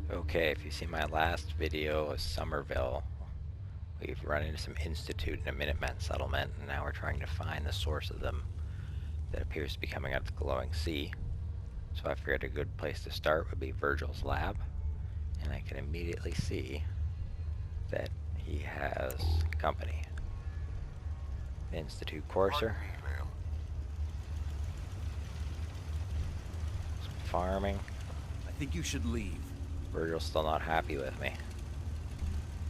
Okay, if you see my last video of Somerville, we've run into some Institute and a Minutemen settlement, and now we're trying to find the source of them that appears to be coming out of the glowing sea. So I figured a good place to start would be Virgil's lab, and I can immediately see that he has company. The Institute Courser. Pardon me, ma'am. Some farming. I think you should leave. Virgil's still not happy with me.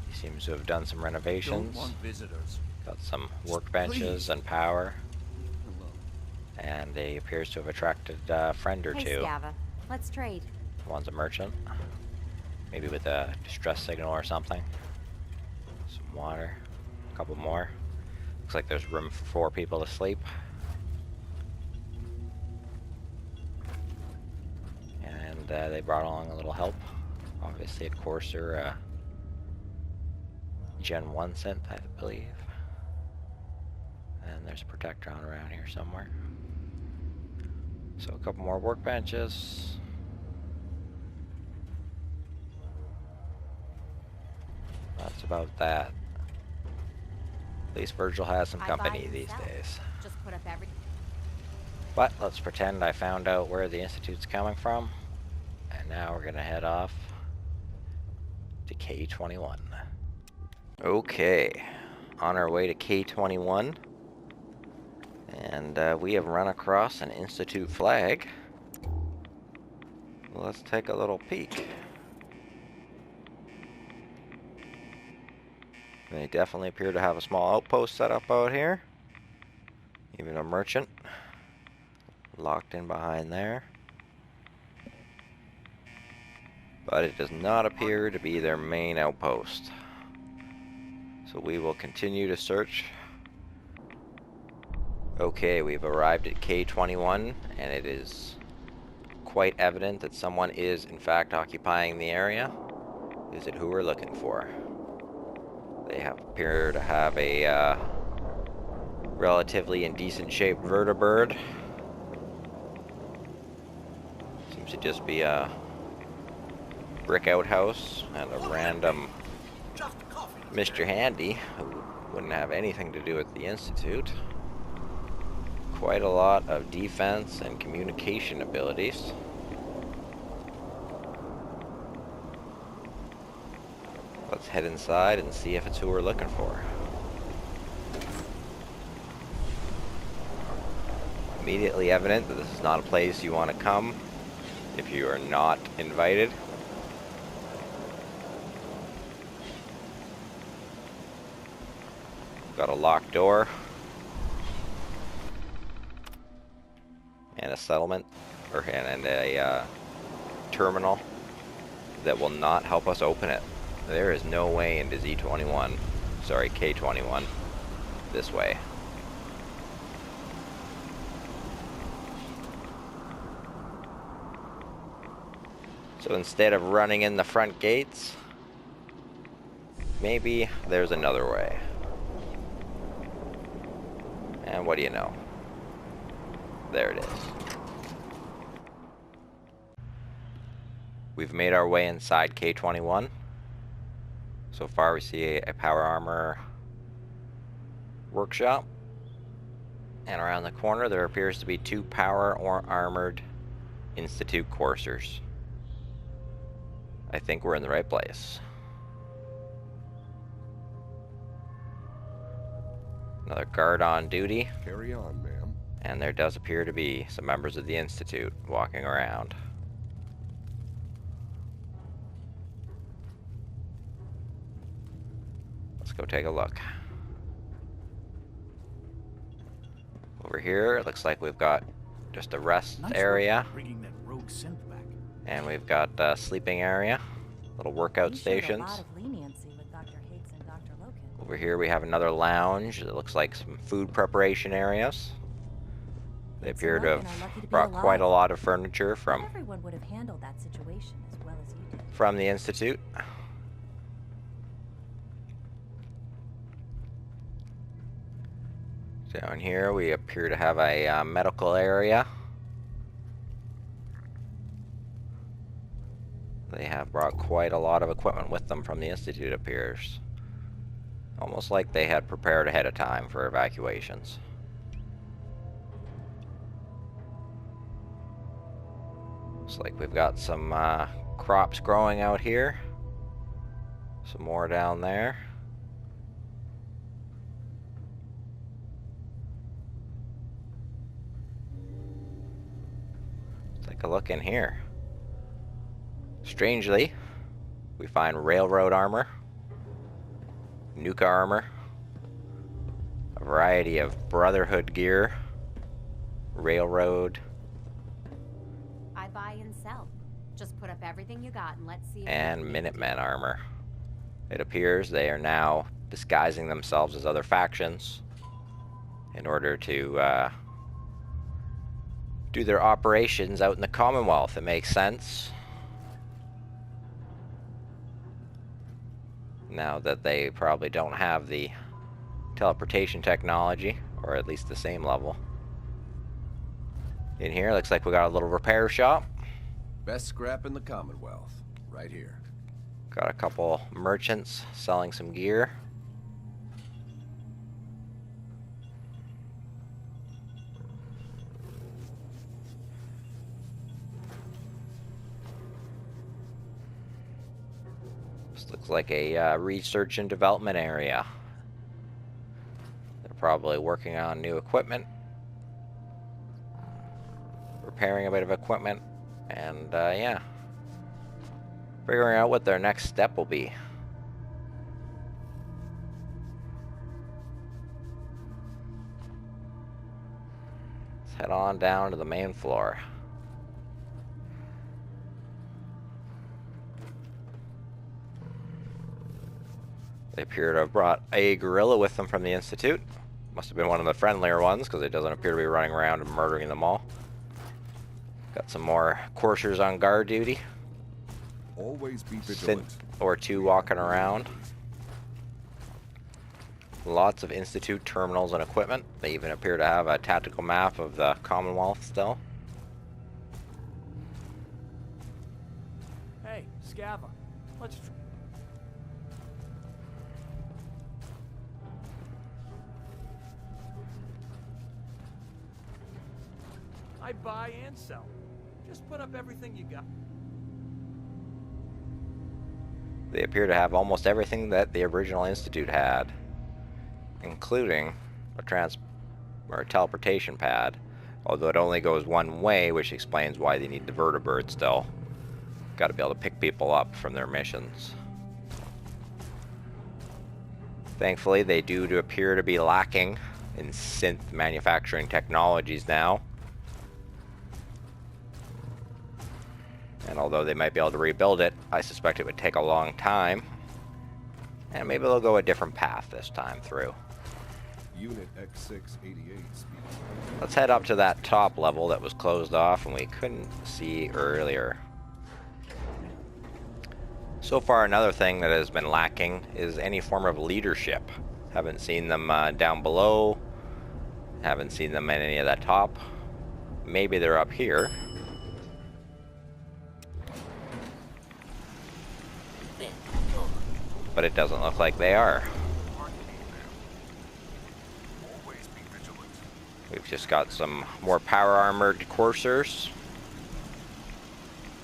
He seems to have done some renovations. Don't want visitors. Got some Just workbenches please. and power. Hello. And he appears to have attracted a friend or Hey, two. Scava. Let's trade. One's a merchant. Maybe with a distress signal or something. Some water. A couple more. Looks like there's room for 4 people to sleep. And they brought along a little help. Obviously a Courser Gen 1 synth, I believe. And there's a Protectron around here somewhere. So a couple more workbenches. That's about that. At least Virgil has some I company buy and these sell. days. Just put up every... But let's pretend I found out where the Institute's coming from. And now we're gonna head off to K-21. Okay, on our way to K-21. And we have run across an Institute flag. Let's take a little peek. They definitely appear to have a small outpost set up out here. Even a merchant locked in behind there. But it does not appear to be their main outpost. So we will continue to search. Okay, we've arrived at K-21, and it is quite evident that someone is in fact occupying the area. Is it who we're looking for? They appear to have a relatively indecent shaped vertibird. Seems to just be a brick outhouse and a random Mr. Handy who wouldn't have anything to do with the Institute. Quite a lot of defense and communication abilities. Let's head inside and see if it's who we're looking for. Immediately evident that this is not a place you want to come if you are not invited. Got a locked door. And a settlement, and a terminal that will not help us open it. There is no way into Z21, sorry, K-21, this way. So instead of running in the front gates, maybe there's another way. And what do you know? There it is. We've made our way inside K-21. So far we see a power armor workshop. And around the corner there appears to be 2 power or armored Institute coursers. I think we're in the right place. Another guard on duty. Carry on, ma'am. And there does appear to be some members of the Institute walking around. Let's go take a look. Over here, it looks like we've got just a rest area. Bringing that rogue synth back. And we've got a sleeping area, little workout You showed a stations. lot of leniency with Dr. Hates and Dr. Loken. Over here we have another lounge that looks like some food preparation areas. They Hates appear and to Loken are have lucky to be brought quite a alive. lot of furniture Not from everyone would have handled that situation as well as you did. the Institute. Down here we appear to have a medical area. They have brought quite a lot of equipment with them from the Institute, appears. Almost like they had prepared ahead of time for evacuations. Looks like we've got some crops growing out here. Some more down there. Let's take a look in here. Strangely, we find railroad armor, nuka armor, a variety of Brotherhood gear, railroad, I buy and sell. Just put up everything you got and let's see. and Minutemen armor. It appears they are now disguising themselves as other factions in order to do their operations out in the Commonwealth. It makes sense. Now that they probably don't have the teleportation technology, or at least the same level. In here, looks like we got a little repair shop. Best scrap in the Commonwealth, right here. Got a couple merchants selling some gear. This looks like a research and development area. They're probably working on new equipment, repairing a bit of equipment, and yeah, figuring out what their next step will be. Let's head on down to the main floor. They appear to have brought a gorilla with them from the Institute. Must have been one of the friendlier ones, because it doesn't appear to be running around and murdering them all. Got some more coursers on guard duty. Always be vigilant. Synth or two walking around. Lots of Institute terminals and equipment. They even appear to have a tactical map of the Commonwealth still. Hey, Scava, let's... I buy and sell. Just put up everything you got. They appear to have almost everything that the original Institute had, including a teleportation pad, although it only goes one way, which explains why they need the vertibird still. Got to be able to pick people up from their missions. Thankfully, they do appear to be lacking in synth manufacturing technologies now. And although they might be able to rebuild it, I suspect it would take a long time. And maybe they'll go a different path this time through. Unit X688 speed. Let's head up to that top level that was closed off and we couldn't see earlier. So far, another thing that has been lacking is any form of leadership. Haven't seen them down below. Haven't seen them at any of that top. Maybe they're up here. But it doesn't look like they are. We've just got some more power armored coursers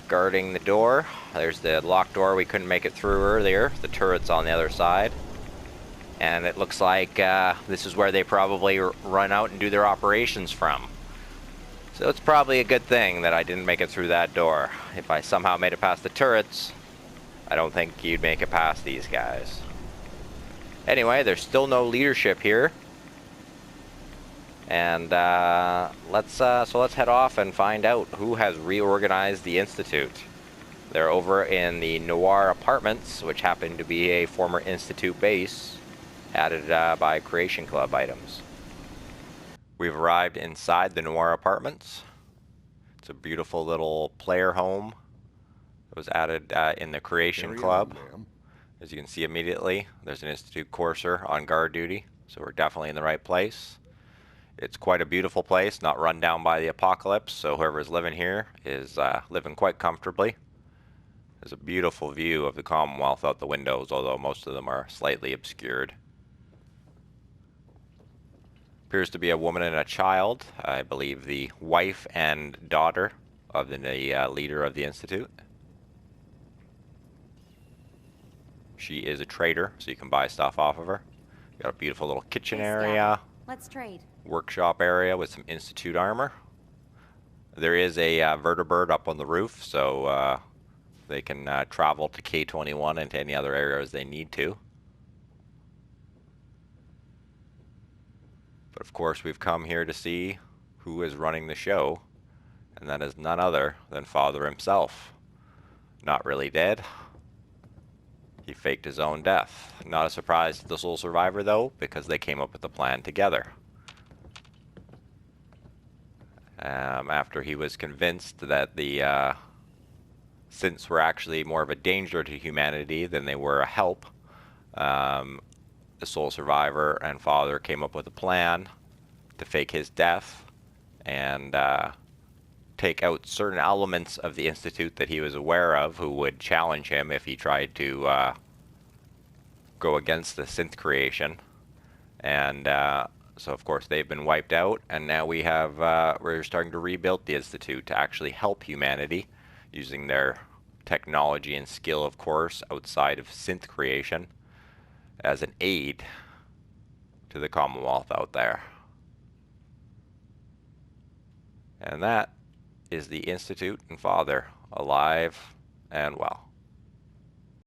guarding the door. There's the locked door we couldn't make it through earlier. The turret's on the other side. And it looks like this is where they probably run out and do their operations from. So it's probably a good thing that I didn't make it through that door. If I somehow made it past the turrets, I don't think you'd make it past these guys. Anyway, there's still no leadership here. And let's head off and find out who has reorganized the Institute. They're over in the Noir Apartments, which happen to be a former Institute base, added by Creation Club items. We've arrived inside the Noir Apartments. It's a beautiful little player home. It was added in the Creation Club. As you can see immediately, there's an Institute courser on guard duty, so we're definitely in the right place. It's quite a beautiful place, not run down by the apocalypse, so whoever's living here is living quite comfortably. There's a beautiful view of the Commonwealth out the windows, although most of them are slightly obscured. Appears to be a woman and a child, I believe the wife and daughter of the leader of the Institute. She is a trader, so you can buy stuff off of her. Got a beautiful little kitchen Hey, area, let's trade. workshop area with some Institute armor. There is a vertibird up on the roof, so they can travel to K-21 and to any other areas they need to. But of course, we've come here to see who is running the show, and that is none other than Father himself. Not really dead. He faked his own death. Not a surprise to the sole survivor, though, because they came up with the plan together. After he was convinced that the synths were actually more of a danger to humanity than they were a help, the sole survivor and Father came up with a plan to fake his death and take out certain elements of the Institute that he was aware of who would challenge him if he tried to go against the synth creation. And so of course they've been wiped out, and now we're starting to rebuild the Institute to actually help humanity using their technology and skill, of course, outside of synth creation, as an aid to the Commonwealth out there. And that is the Institute and Father, alive and well.